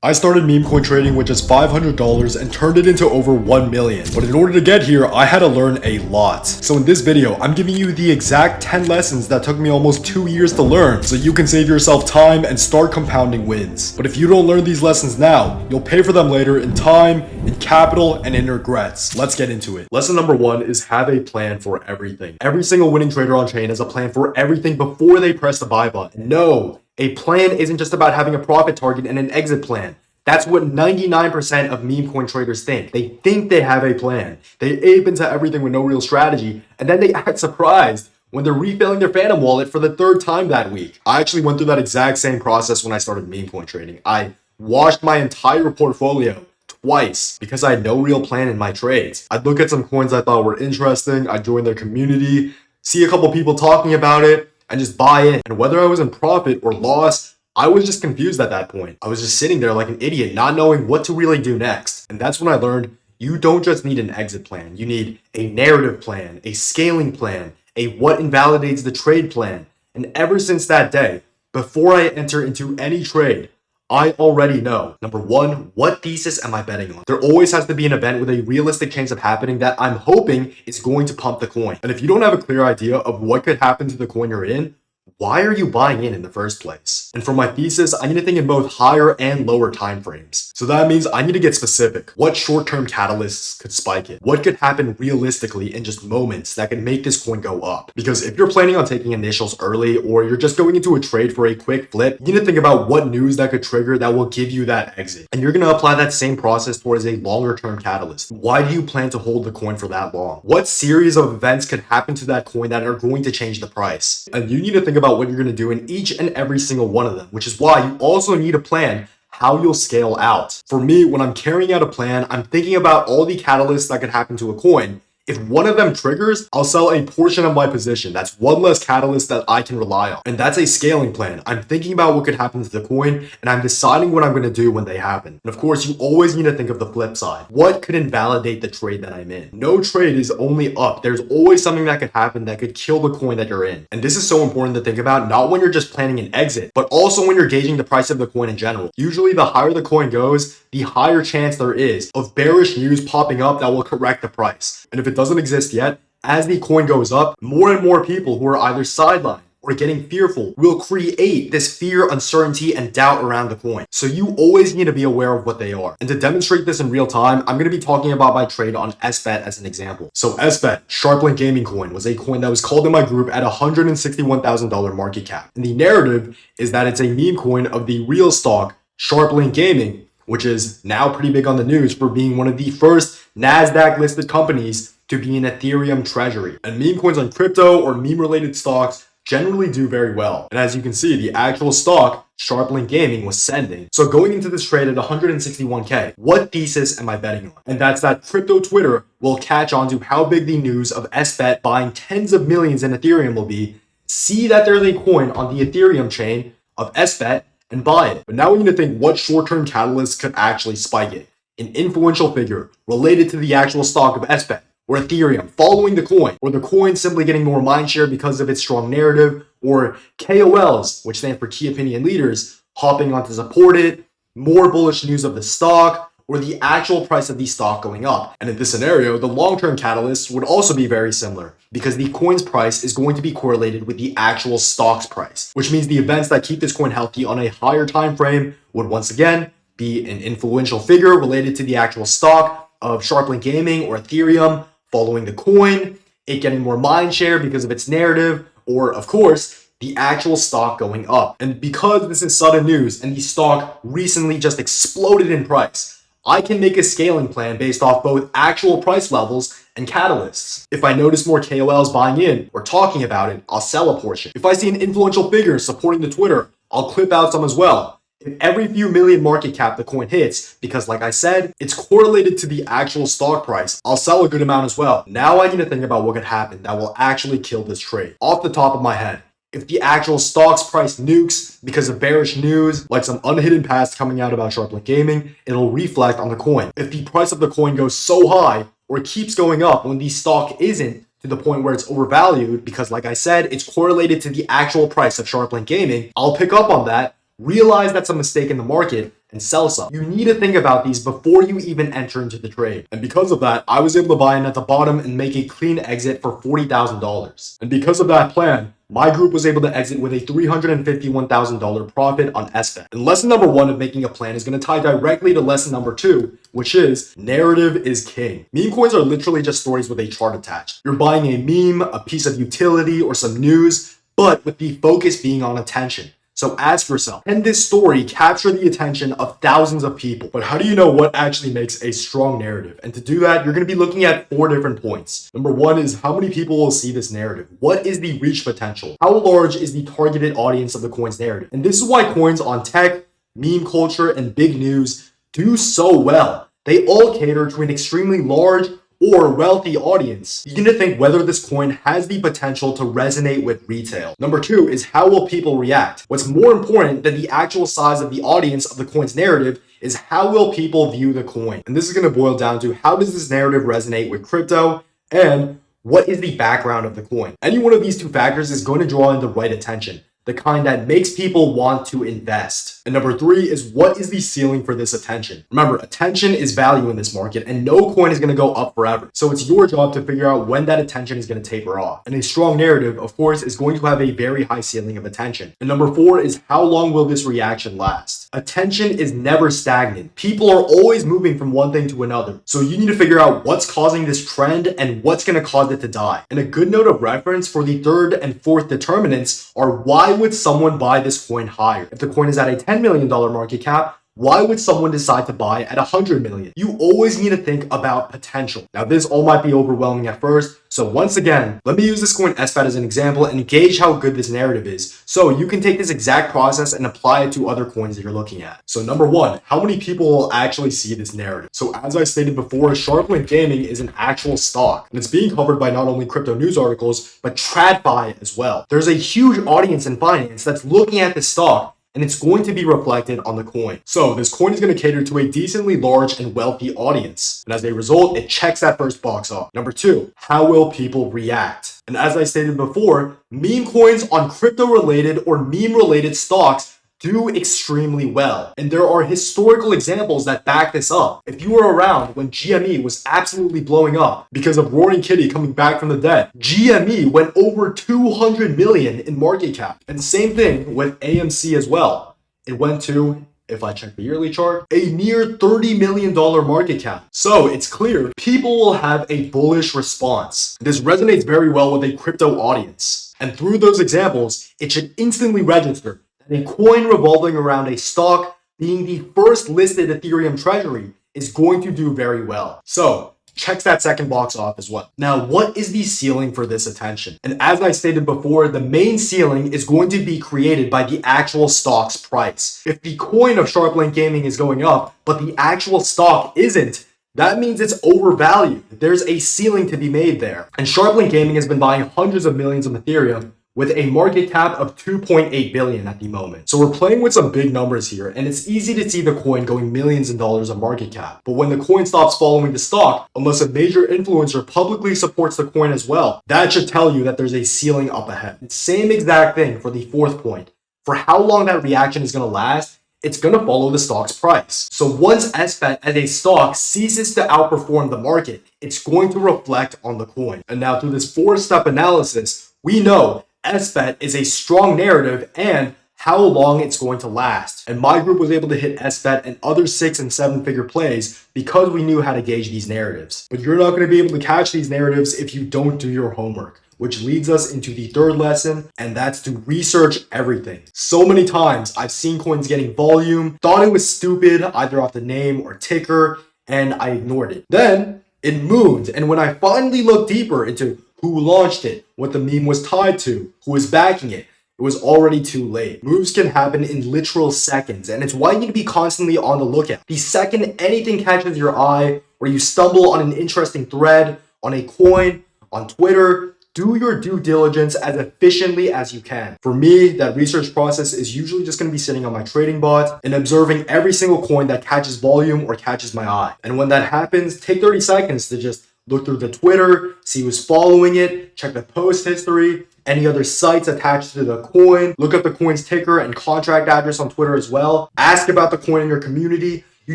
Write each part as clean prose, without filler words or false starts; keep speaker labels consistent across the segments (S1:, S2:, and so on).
S1: I started meme coin trading with just $500 and turned it into over 1 million. But in order to get here, I had to learn a lot. So in this video, I'm giving you the exact 10 lessons that took me almost 2 years to learn, so you can save yourself time and start compounding wins. But if you don't learn these lessons now, you'll pay for them later in time, in capital, and in regrets. Let's get into it. Lesson number 1 is have a plan for everything. Every single winning trader on chain has a plan for everything before they press the buy button. No. A plan isn't just about having a profit target and an exit plan. That's what 99% of meme coin traders think. They think they have a plan. They ape into everything with no real strategy, and then they act surprised when they're refilling their Phantom wallet for the 3rd time that week. I actually went through that exact same process when I started meme coin trading. I washed my entire portfolio twice because I had no real plan in my trades. I'd look at some coins I thought were interesting, I'd join their community, see a couple people talking about it, and just buy in. And whether I was in profit or loss, I was just confused at that point. I was just sitting there like an idiot, not knowing what to really do next. And that's when I learned you don't just need an exit plan. You need a narrative plan, a scaling plan, a what invalidates the trade plan. And ever since that day, before I enter into any trade, I already know, number 1, what thesis am I betting on? There always has to be an event with a realistic chance of happening that I'm hoping is going to pump the coin. And if you don't have a clear idea of what could happen to the coin you're in, why are you buying in the first place? And for my thesis, I need to think in both higher and lower time frames. So that means I need to get specific. What short-term catalysts could spike it? What could happen realistically in just moments that could make this coin go up? Because if you're planning on taking initials early, or you're just going into a trade for a quick flip, you need to think about what news that could trigger that will give you that exit. And you're going to apply that same process towards a longer-term catalyst. Why do you plan to hold the coin for that long? What series of events could happen to that coin that are going to change the price? And you need to think about what you're going to do in each and every single one of them, which is why you also need a plan how you'll scale out. For me, when I'm carrying out a plan, I'm thinking about all the catalysts that could happen to a coin. If one of them triggers, I'll sell a portion of my position. That's one less catalyst that I can rely on. And that's a scaling plan. I'm thinking about what could happen to the coin, and I'm deciding what I'm going to do when they happen. And of course, you always need to think of the flip side. What could invalidate the trade that I'm in? No trade is only up. There's always something that could happen that could kill the coin that you're in. And this is so important to think about, not when you're just planning an exit, but also when you're gauging the price of the coin in general. Usually, the higher the coin goes, the higher chance there is of bearish news popping up that will correct the price. And if it doesn't exist yet, as the coin goes up, more and more people who are either sidelined or getting fearful will create this fear, uncertainty, and doubt around the coin. So you always need to be aware of what they are. And to demonstrate this in real time, I'm going to be talking about my trade on SBET as an example. So SBET, Sharplink Gaming coin, was a coin that was called in my group at $161,000 market cap. And the narrative is that it's a meme coin of the real stock, Sharplink Gaming, which is now pretty big on the news for being one of the first NASDAQ listed companies to be an Ethereum treasury. And meme coins on crypto or meme related stocks generally do very well. And as you can see, the actual stock, Sharplink Gaming, was sending. So going into this trade at 161K, what thesis am I betting on? And that's that crypto Twitter will catch on to how big the news of SBET buying tens of millions in Ethereum will be, see that there's a coin on the Ethereum chain of SBET, and buy it. But now we need to think what short-term catalysts could actually spike it. An influential figure related to the actual stock of SBET or Ethereum following the coin, or the coin simply getting more mindshare because of its strong narrative, or KOLs, which stand for key opinion leaders, hopping on to support it, more bullish news of the stock, or the actual price of the stock going up. And in this scenario, the long-term catalysts would also be very similar because the coin's price is going to be correlated with the actual stock's price, which means the events that keep this coin healthy on a higher time frame would once again be an influential figure related to the actual stock of Sharplink Gaming or Ethereum following the coin, it getting more mind share because of its narrative, or of course, the actual stock going up. And because this is sudden news and the stock recently just exploded in price, I can make a scaling plan based off both actual price levels and catalysts. If I notice more KOLs buying in or talking about it, I'll sell a portion. If I see an influential figure supporting the Twitter, I'll clip out some as well. If every few million market cap the coin hits, because like I said, it's correlated to the actual stock price, I'll sell a good amount as well. Now I need to think about what could happen that will actually kill this trade. Off the top of my head, if the actual stock's price nukes because of bearish news, like some unhidden past coming out about Sharplink Gaming, it'll reflect on the coin. If the price of the coin goes so high or keeps going up when the stock isn't to the point where it's overvalued, because like I said, it's correlated to the actual price of Sharplink Gaming, I'll pick up on that, realize that's a mistake in the market, and sell some. You need to think about these before you even enter into the trade. And because of that, I was able to buy in at the bottom and make a clean exit for $40,000. And because of that plan, my group was able to exit with a $351,000 profit on SBET. And lesson number 1 of making a plan is going to tie directly to lesson number 2, which is narrative is king. Meme coins are literally just stories with a chart attached. You're buying a meme, a piece of utility, or some news, but with the focus being on attention. So ask yourself, can this story capture the attention of thousands of people? But how do you know what actually makes a strong narrative? And to do that, you're going to be looking at 4 different points. Number 1 is how many people will see this narrative? What is the reach potential? How large is the targeted audience of the coin's narrative? And this is why coins on tech, meme culture, and big news do so well. They all cater to an extremely large or wealthy audience. You need to think whether this coin has the potential to resonate with retail. Number 2 is how will people react? What's more important than the actual size of the audience of the coin's narrative is how will people view the coin? And this is going to boil down to how does this narrative resonate with crypto and what is the background of the coin? Any one of these 2 factors is going to draw in the right attention, the kind that makes people want to invest. And number 3 is what is the ceiling for this attention? Remember, attention is value in this market and no coin is going to go up forever. So it's your job to figure out when that attention is going to taper off. And a strong narrative, of course, is going to have a very high ceiling of attention. And number 4 is how long will this reaction last? Attention is never stagnant. People are always moving from one thing to another. So you need to figure out what's causing this trend and what's going to cause it to die. And a good note of reference for the 3rd and 4th determinants are why would someone buy this coin higher? If the coin is at a $10 million market cap, why would someone decide to buy at 100 million? You always need to think about potential. Now, this all might be overwhelming at first. So once again, let me use this coin SBET as an example and gauge how good this narrative is. So you can take this exact process and apply it to other coins that you're looking at. So number 1, how many people will actually see this narrative? So as I stated before, Sharplink Gaming is an actual stock and it's being covered by not only crypto news articles, but TradFi as well. There's a huge audience in finance that's looking at this stock and it's going to be reflected on the coin. So this coin is going to cater to a decently large and wealthy audience. And as a result, it checks that first box off. Number 2, how will people react? And as I stated before, meme coins on crypto related or meme related stocks do extremely well. And there are historical examples that back this up. If you were around when GME was absolutely blowing up because of Roaring Kitty coming back from the dead, GME went over 200 million in market cap. And same thing with AMC as well. It went to, if I check the yearly chart, a near $30 million market cap. So it's clear people will have a bullish response. This resonates very well with a crypto audience. And through those examples, it should instantly register a coin revolving around a stock being the first listed Ethereum treasury is going to do very well. So checks that second box off as well. Now, what is the ceiling for this attention? And as I stated before, the main ceiling is going to be created by the actual stock's price. If the coin of Sharplink Gaming is going up, but the actual stock isn't, that means it's overvalued. There's a ceiling to be made there. And Sharplink Gaming has been buying hundreds of millions of Ethereum with a market cap of 2.8 billion at the moment. So we're playing with some big numbers here, and it's easy to see the coin going millions in dollars of market cap. But when the coin stops following the stock, unless a major influencer publicly supports the coin as well, that should tell you that there's a ceiling up ahead. Same exact thing for the 4th point. For how long that reaction is going to last, it's going to follow the stock's price. So once SBET as a stock ceases to outperform the market, it's going to reflect on the coin. And now through this 4-step analysis, we know SBET is a strong narrative and how long it's going to last. And my group was able to hit SBET and other 6- and 7-figure plays because we knew how to gauge these narratives. But you're not going to be able to catch these narratives if you don't do your homework, which leads us into the 3rd lesson, and that's to research everything. So many times I've seen coins getting volume, thought it was stupid, either off the name or ticker, and I ignored it. Then it moved, and when I finally looked deeper into who launched it, what the meme was tied to, who was backing it, it was already too late. Moves can happen in literal seconds, and it's why you need to be constantly on the lookout. The second anything catches your eye, or you stumble on an interesting thread, on a coin, on Twitter, do your due diligence as efficiently as you can. For me, that research process is usually just going to be sitting on my trading bot and observing every single coin that catches volume or catches my eye. And when that happens, take 30 seconds to just look through the Twitter, see who's following it, check the post history, any other sites attached to the coin. Look up the coin's ticker and contract address on Twitter as well. Ask about the coin in your community. You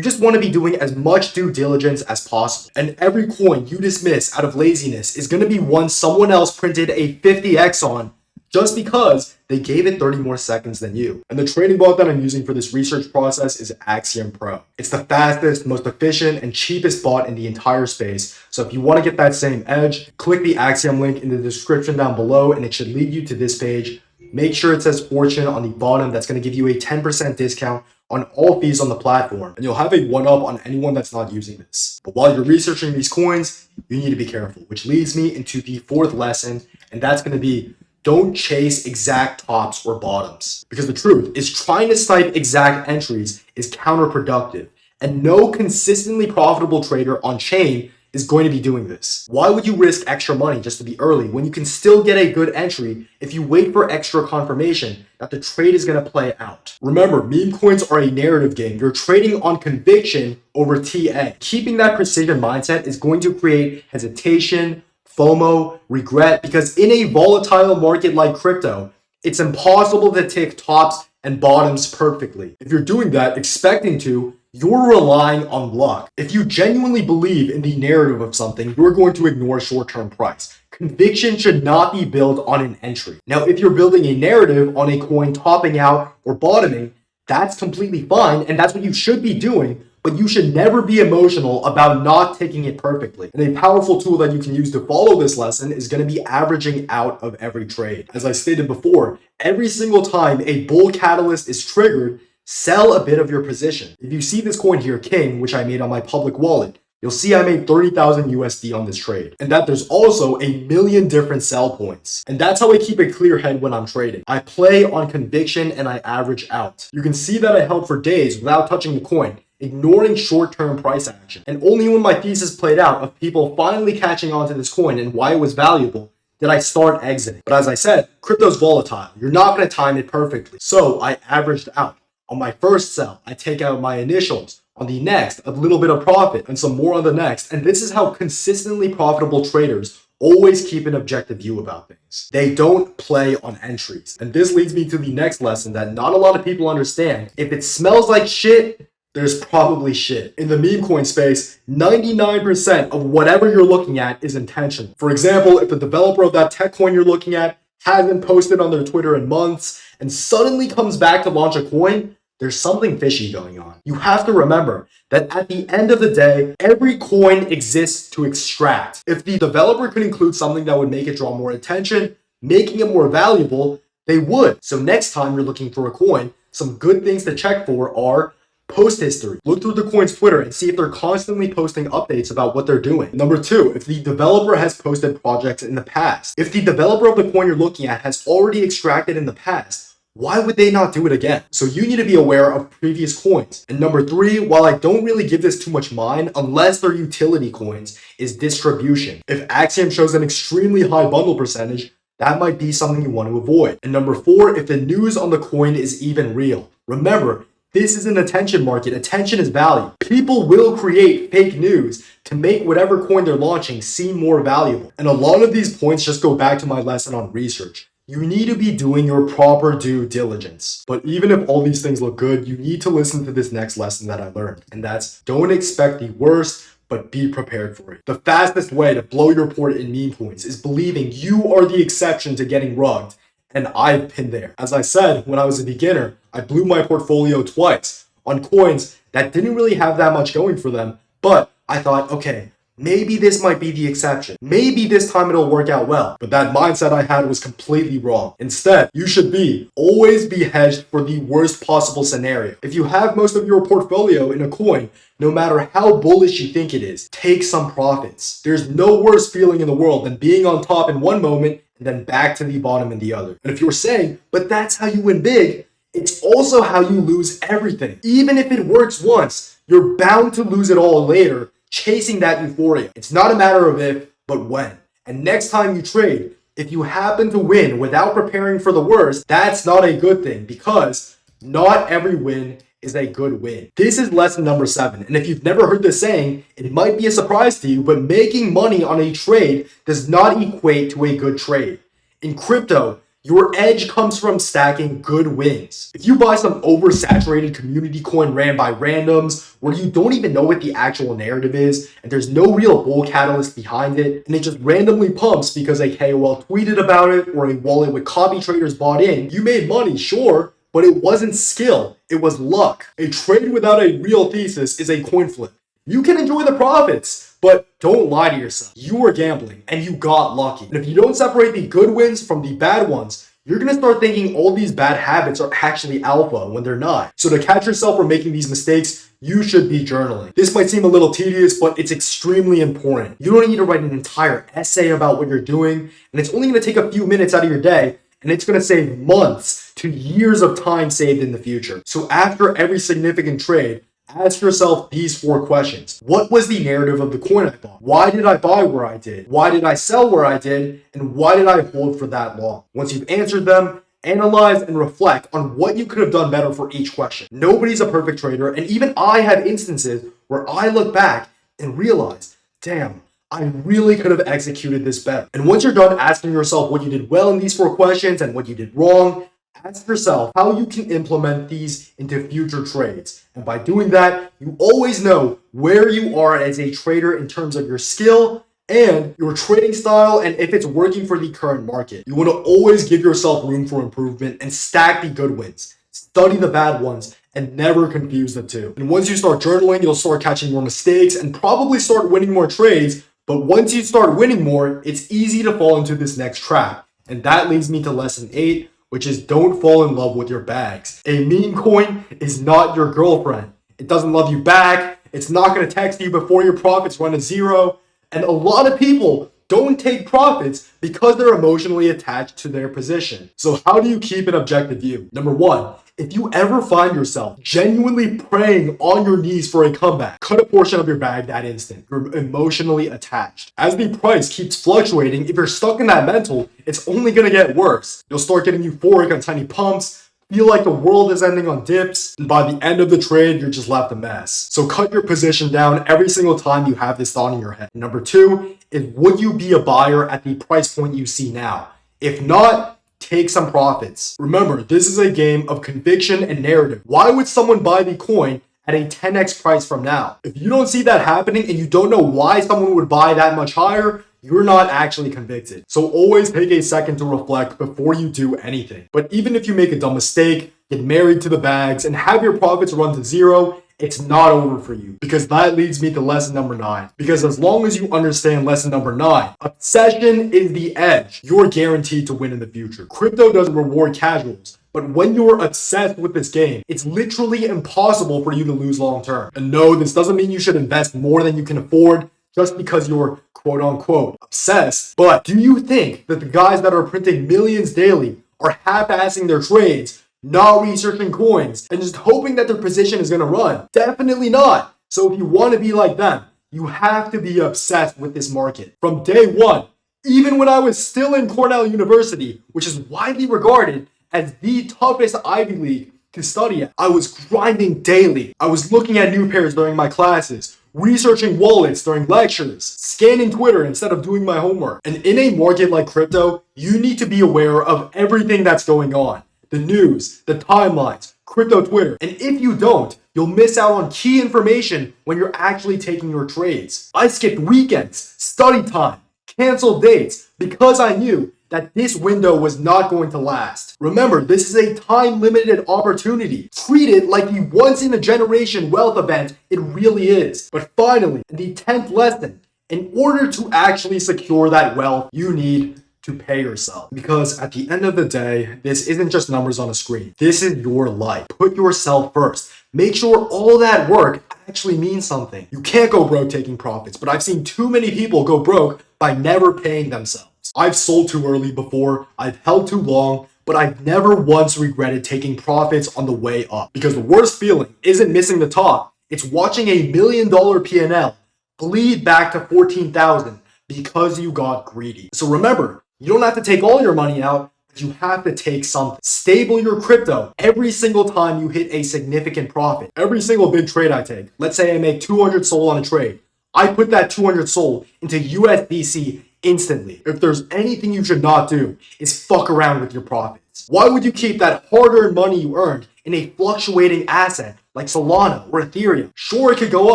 S1: just want to be doing as much due diligence as possible. And every coin you dismiss out of laziness is going to be one someone else printed a 50x on just because they gave it 30 more seconds than you. And the trading bot that I'm using for this research process is Axiom Pro. It's the fastest, most efficient, and cheapest bot in the entire space. So if you want to get that same edge, click the Axiom link in the description down below and it should lead you to this page. Make sure it says Fortune on the bottom. That's going to give you a 10% discount on all fees on the platform. And you'll have a 1-up on anyone that's not using this. But while you're researching these coins, you need to be careful, which leads me into the fourth lesson. And that's going to be, don't chase exact tops or bottoms. Because the truth is trying to snipe exact entries is counterproductive. And no consistently profitable trader on chain is going to be doing this. Why would you risk extra money just to be early when you can still get a good entry if you wait for extra confirmation that the trade is going to play out? Remember, meme coins are a narrative game. You're trading on conviction over TA. Keeping that precision mindset is going to create hesitation, FOMO, regret, because in a volatile market like crypto, it's impossible to tick tops and bottoms perfectly. If you're doing that, expecting to, you're relying on luck. If you genuinely believe in the narrative of something, you're going to ignore short-term price. Conviction should not be built on an entry. Now, if you're building a narrative on a coin topping out or bottoming, that's completely fine, and that's what you should be doing, but you should never be emotional about not taking it perfectly. And a powerful tool that you can use to follow this lesson is going to be averaging out of every trade. As I stated before, every single time a bull catalyst is triggered, sell a bit of your position. If you see this coin here, King, which I made on my public wallet, you'll see I made 30,000 USD on this trade, and that there's also a million different sell points. And that's how I keep a clear head when I'm trading. I play on conviction and I average out. You can see that I held for days without touching the coin, ignoring short-term price action. And only when my thesis played out of people finally catching on to this coin and why it was valuable did I start exiting. But as I said, crypto's volatile. You're not going to time it perfectly. So I averaged out. On my first sell, I take out my initials. On the next, a little bit of profit and some more on the next. And this is how consistently profitable traders always keep an objective view about things. They don't play on entries. And this leads me to the next lesson that not a lot of people understand. If it smells like shit, there's probably shit. In the meme coin space, 99% of whatever you're looking at is intentional. For example, if the developer of that tech coin you're looking at hasn't posted on their Twitter in months and suddenly comes back to launch a coin, there's something fishy going on. You have to remember that at the end of the day, every coin exists to extract. If the developer could include something that would make it draw more attention, making it more valuable, they would. So next time you're looking for a coin, some good things to check for are post history. Look through the coin's Twitter and see if they're constantly posting updates about what they're doing. Number 2, if the developer has posted projects in the past. If the developer of the coin you're looking at has already extracted in the past, why would they not do it again? So you need to be aware of previous coins. And number 3, while I don't really give this too much mind, unless they're utility coins, is distribution. If Axiom shows an extremely high bundle percentage, that might be something you want to avoid. And number 4, if the news on the coin is even real. Remember, this is an attention market. Attention is value. People will create fake news to make whatever coin they're launching seem more valuable. And a lot of these points just go back to my lesson on research. You need to be doing your proper due diligence. But even if all these things look good, you need to listen to this next lesson that I learned. And that's, don't expect the worst, but be prepared for it. The fastest way to blow your port in meme coins is believing you are the exception to getting rugged. And I've been there. As I said, when I was a beginner, I blew my portfolio twice on coins that didn't really have that much going for them. But I thought, okay, maybe this might be the exception. Maybe this time it'll work out well. But that mindset I had was completely wrong. Instead, you should always be hedged for the worst possible scenario. If you have most of your portfolio in a coin, no matter how bullish you think it is, take some profits. There's no worse feeling in the world than being on top in one moment and then back to the bottom in the other. And if you're saying, but that's how you win big, it's also how you lose everything. Even if it works once, you're bound to lose it all later, chasing that euphoria. It's not a matter of if, but when. And next time you trade, if you happen to win without preparing for the worst, that's not a good thing, because not every win is a good win. This is lesson number 7. And if you've never heard this saying, it might be a surprise to you, but making money on a trade does not equate to a good trade. In crypto, your edge comes from stacking good wins. If you buy some oversaturated community coin ran by randoms, where you don't even know what the actual narrative is, and there's no real bull catalyst behind it, and it just randomly pumps because a KOL tweeted about it or a wallet with copy traders bought in, you made money, sure, but it wasn't skill, it was luck. A trade without a real thesis is a coin flip. You can enjoy the profits, but don't lie to yourself. You were gambling and you got lucky. And if you don't separate the good wins from the bad ones, you're gonna start thinking all these bad habits are actually alpha when they're not. So to catch yourself from making these mistakes, you should be journaling. This might seem a little tedious, but it's extremely important. You don't need to write an entire essay about what you're doing, and it's only gonna take a few minutes out of your day, and it's gonna save months to years of time saved in the future. So after every significant trade, ask yourself these 4 questions. What was the narrative of the coin I bought? Why did I buy where I did? Why did I sell where I did? And why did I hold for that long? Once you've answered them, analyze and reflect on what you could have done better for each question. Nobody's a perfect trader, and even I have instances where I look back and realize, damn, I really could have executed this better. And once you're done asking yourself what you did well in these 4 questions and what you did wrong, ask yourself how you can implement these into future trades. And by doing that, you always know where you are as a trader in terms of your skill and your trading style and if it's working for the current market. You want to always give yourself room for improvement and stack the good wins. Study the bad ones and never confuse the two. And once you start journaling, you'll start catching more mistakes and probably start winning more trades. But once you start winning more, it's easy to fall into this next trap. And that leads me to lesson 8, which is don't fall in love with your bags. A meme coin is not your girlfriend. It doesn't love you back. It's not going to text you before your profits run to zero. And a lot of people don't take profits because they're emotionally attached to their position. So how do you keep an objective view? Number 1, if you ever find yourself genuinely praying on your knees for a comeback, cut a portion of your bag that instant. You're emotionally attached. As the price keeps fluctuating, if you're stuck in that mental, it's only going to get worse. You'll start getting euphoric on tiny pumps, feel like the world is ending on dips, and by the end of the trade, you're just left a mess. So cut your position down every single time you have this thought in your head. Number 2 is, would you be a buyer at the price point you see now? If not, take some profits. Remember, this is a game of conviction and narrative. Why would someone buy the coin at a 10x price from now? If you don't see that happening and you don't know why someone would buy that much higher, you're not actually convicted. So always take a second to reflect before you do anything. But even if you make a dumb mistake, get married to the bags, and have your profits run to zero, it's not over for you. Because that leads me to lesson number 9. Because as long as you understand lesson number 9, obsession is the edge. You're guaranteed to win in the future. Crypto doesn't reward casuals. But when you're obsessed with this game, it's literally impossible for you to lose long term. And no, this doesn't mean you should invest more than you can afford just because you're quote unquote obsessed. But do you think that the guys that are printing millions daily are half-assing their trades, not researching coins, and just hoping that their position is going to run? Definitely not. So if you want to be like them, you have to be obsessed with this market. From day one, even when I was still in Cornell University, which is widely regarded as the toughest Ivy League to study at, I was grinding daily. I was looking at new pairs during my classes, researching wallets during lectures, scanning Twitter instead of doing my homework. And in a market like crypto, you need to be aware of everything that's going on. The news, the timelines, crypto Twitter. And if you don't, you'll miss out on key information when you're actually taking your trades. I skipped weekends, study time, canceled dates because I knew that this window was not going to last. Remember, this is a time-limited opportunity. Treat it like the once-in-a-generation wealth event it really is. But finally, the 10th lesson, in order to actually secure that wealth, you need to pay yourself. Because at the end of the day, this isn't just numbers on a screen. This is your life. Put yourself first. Make sure all that work actually means something. You can't go broke taking profits, but I've seen too many people go broke by never paying themselves. I've sold too early before, I've held too long, but I've never once regretted taking profits on the way up. Because the worst feeling isn't missing the top, it's watching a $1 million P&L bleed back to 14,000 because you got greedy. So remember, you don't have to take all your money out, but you have to take something. Stable your crypto every single time you hit a significant profit. Every single big trade I take, let's say I make 200 SOL on a trade, I put that 200 SOL into USDC instantly. If there's anything you should not do, is fuck around with your profits. Why would you keep that hard-earned money you earned in a fluctuating asset like Solana or Ethereum? Sure, it could go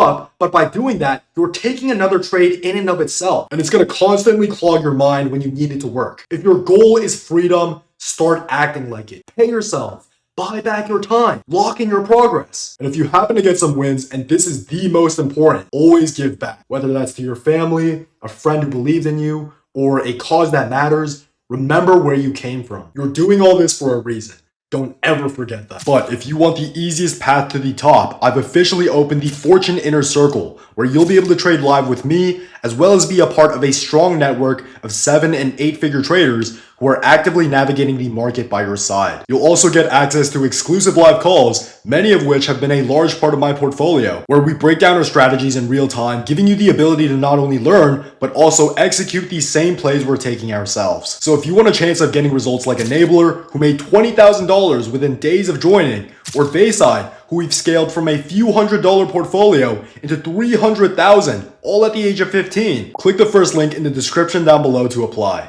S1: up, but by doing that, you're taking another trade in and of itself, and it's going to constantly clog your mind when you need it to work. If your goal is freedom, start acting like it. Pay yourself. Buy back your time. Lock in your progress. And if you happen to get some wins, and this is the most important, always give back. Whether that's to your family, a friend who believes in you, or a cause that matters, remember where you came from. You're doing all this for a reason. Don't ever forget that. But if you want the easiest path to the top, I've officially opened the Fortune Inner Circle, where you'll be able to trade live with me, as well as be a part of a strong network of 7- and 8-figure traders who are actively navigating the market by your side. You'll also get access to exclusive live calls, many of which have been a large part of my portfolio, where we break down our strategies in real time, giving you the ability to not only learn, but also execute these same plays we're taking ourselves. So if you want a chance of getting results like Enabler, who made $20,000 within days of joining, or Bayside, who we've scaled from a few $100 portfolio into $300,000, all at the age of 15, click the first link in the description down below to apply.